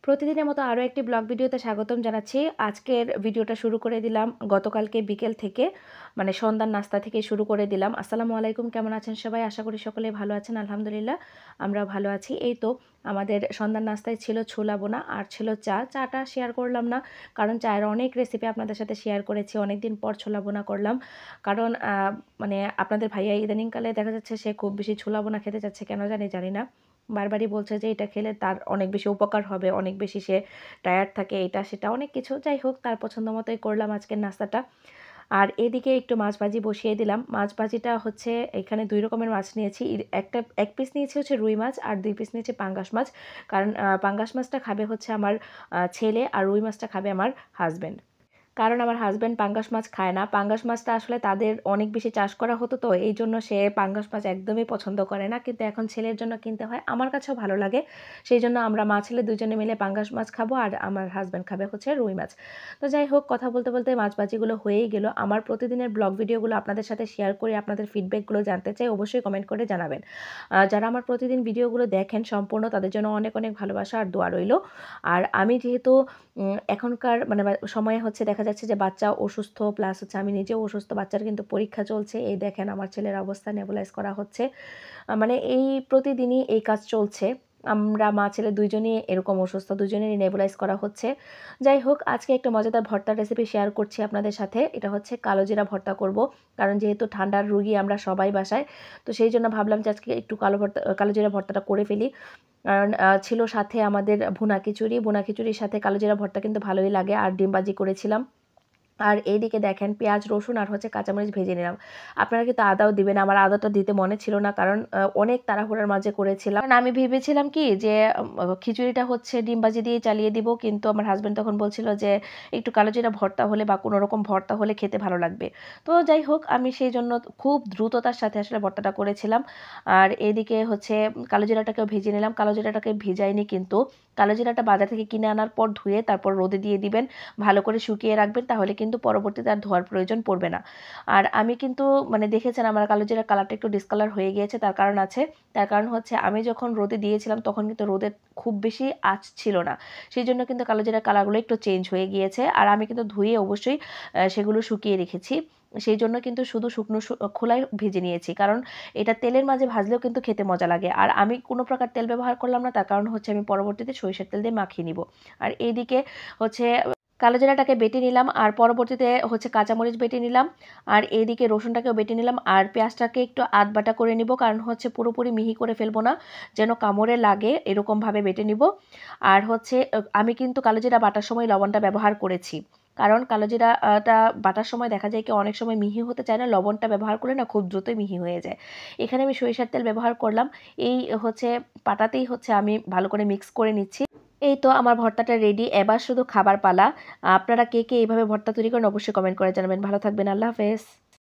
প্রতিদিনের মতো আরও একটি ব্লগ ভিডিওতে স্বাগতম জানাচ্ছি। আজকের ভিডিওটা শুরু করে দিলাম গতকালকে বিকেল থেকে, মানে সন্ধ্যার নাস্তা থেকে শুরু করে দিলাম। আসসালামু আলাইকুম, কেমন আছেন সবাই? আশা করি সকলে ভালো আছেন। আলহামদুলিল্লাহ আমরা ভালো আছি। এই তো আমাদের সন্ধ্যার নাস্তায় ছিল ছোলা বোনা আর ছিল চা। চাটা শেয়ার করলাম না, কারণ চায়ের অনেক রেসিপি আপনাদের সাথে শেয়ার করেছি। অনেক দিন পর ছোলা বোনা করলাম, কারণ মানে আপনাদের ভাইয়া ইদানিংকালে দেখা যাচ্ছে সে খুব বেশি ছোলা বোনা খেতে চাচ্ছে, কেন জানি না। বারবারই বলছে যে এটা খেলে তার অনেক বেশি উপকার হবে, অনেক বেশি সে টায়ার্ড থাকে, এটা সেটা অনেক কিছু। যাই হোক, তার পছন্দ মতোই করলাম আজকের নাস্তাটা। আর এদিকে একটু মাছ ভাজি বসিয়ে দিলাম। মাছ ভাজিটা হচ্ছে এখানে 2 রকমের মাছ নিয়েছি। এক পিস নিয়েছি হচ্ছে রুই মাছ আর 2 পিস নিয়েছি পাঙ্গাস মাছ। কারণ পাঙ্গাস মাছটা খাবে হচ্ছে আমার ছেলে, আর রুই মাছটা খাবে আমার হাসব্যান্ড। কারণ আমার হাসব্যান্ড পাঙ্গাস মাছ খায় না। পাঙ্গাস মাছটা আসলে তাদের অনেক বেশি চাষ করা হতো, তো এই জন্য সে পাঙ্গাস মাছ একদমই পছন্দ করে না। কিন্তু এখন ছেলের জন্য কিনতে হয়, আমার কাছেও ভালো লাগে। সেই জন্য আমরা মা ছেলে দুজনে মিলে পাঙ্গাস মাছ খাবো, আর আমার হাসব্যান্ড খাবে হচ্ছে রুই মাছ। তো যাই হোক, কথা বলতে বলতে মাছ ভাজিগুলো হয়েই গেল। আমার প্রতিদিনের ব্লগ ভিডিওগুলো আপনাদের সাথে শেয়ার করে আপনাদের ফিডব্যাকগুলো জানতে চাই, অবশ্যই কমেন্ট করে জানাবেন। যারা আমার প্রতিদিন ভিডিওগুলো দেখেন সম্পূর্ণ, তাদের জন্য অনেক অনেক ভালোবাসা আর দোয়া রইল। আর আমি যেহেতু এখনকার মানে সময়ে হচ্ছে দেখা যাচ্ছে যে বাচ্চা অসুস্থ, প্লাস হচ্ছে আমি নিজেও অসুস্থ, বাচ্চার কিন্তু পরীক্ষা চলছে। এই দেখেন আমার ছেলের অবস্থা, নেবুলাইজ করা হচ্ছে। মানে এই প্রতিদিনই এই কাজ চলছে। আমরা মা ছেলে দুইজনই এরকম অসুস্থ, দুজনেরই নেবুলাইজ করা হচ্ছে। যাই হোক, আজকে একটা মজাদার ভর্তার রেসিপি শেয়ার করছি আপনাদের সাথে। এটা হচ্ছে কালো জিরা ভর্তা করব, কারণ যেহেতু ঠান্ডার রুগী আমরা সবাই বাসায়, তো সেই জন্য ভাবলাম যে আজকে একটু কালো জিরা ভর্তাটা করে ফেলি। কারণ ছিল সাথে আমাদের ভুনা খিচুড়ির সাথে কালো জিরা ভর্তা কিন্তু ভালোই লাগে, আর ডিম ভাজি করেছিলাম। আর এইদিকে দেখেন পেঁয়াজ রসুন আর হচ্ছে কাঁচামরিচ ভেজে নিলাম। আপনারা কিন্তু আদাও দিবেন, আমার আদাটা দিতে মনে ছিল না, কারণ অনেক তাড়াহুড়োর মাঝে করেছিলাম। কারণ আমি ভেবেছিলাম কি যে খিচুড়িটা হচ্ছে ডিম ভাজি দিয়ে চালিয়ে দিব, কিন্তু আমার হাজব্যান্ড তখন বলছিল যে একটু কালো জিরা ভর্তা হলে বা কোনো রকম ভর্তা হলে খেতে ভালো লাগবে। তো যাই হোক, আমি সেই জন্য খুব দ্রুততার সাথে আসলে ভর্তাটা করেছিলাম। আর এদিকে হচ্ছে কালো জিরাটাকেও ভেজে নিলাম। কালো জিরাটাকে ভেজাইনি, কিন্তু কালো জিরাটা বাজার থেকে কিনে আনার পর ধুয়ে তারপর রোদে দিয়ে দিবেন, ভালো করে শুকিয়ে রাখবেন, তাহলে কিন্তু পরবর্তীতে আর ধোয়ার প্রয়োজন পড়বে না। আর আমি কিন্তু মানে দেখেছেন আমার কালো জিরার কালারটা একটু ডিসকালার হয়ে গিয়েছে, তার কারণ আছে। তার কারণ হচ্ছে আমি যখন রোদে দিয়েছিলাম তখন কিন্তু রোদের খুব বেশি আঁচ ছিল না, সেই জন্য কিন্তু কালো জিরার কালারগুলো একটু চেঞ্জ হয়ে গিয়েছে। আর আমি কিন্তু ধুয়ে অবশ্যই সেগুলো শুকিয়ে রেখেছি, সেই জন্য কিন্তু শুধু শুকনো খোলায় ভেজে নিয়েছি, কারণ এটা তেলের মাঝে ভাজলেও কিন্তু খেতে মজা লাগে। আর আমি কোনো প্রকার তেল ব্যবহার করলাম না, তার কারণ হচ্ছে আমি পরবর্তীতে সরিষার তেল দিয়ে মাখিয়ে নিব। আর এইদিকে হচ্ছে কালো জিরাটাকে বেটে নিলাম, আর পরবর্তীতে হচ্ছে কাঁচামরিচ বেটে নিলাম, আর এইদিকে রসুনটাকেও বেটে নিলাম, আর পেঁয়াজটাকে একটু আধ বাটা করে নিব, কারণ হচ্ছে পুরোপুরি মিহি করে ফেলবো না, যেন কামড়ে লাগে এরকমভাবে বেটে নিব। আর হচ্ছে আমি কিন্তু কালো জিরা বাটার সময় লবণটা ব্যবহার করেছি, কারণ কালো জিরাটা বাটার সময় দেখা যায় কি অনেক সময় মিহি হতে চায় না, লবণটা ব্যবহার করলে না খুব দ্রুতই মিহি হয়ে যায়। এখানে আমি সরিষার তেল ব্যবহার করলাম। এই হচ্ছে পাটাতেই হচ্ছে আমি ভালো করে মিক্স করে নিচ্ছি। এই তো আমার ভর্তাটা রেডি, এবার শুধু খাবার পালা। আপনারা কে কে এইভাবে ভর্তা তৈরি করেন অবশ্যই কমেন্ট করে জানাবেন। ভালো থাকবেন, আল্লাহ হাফেজ।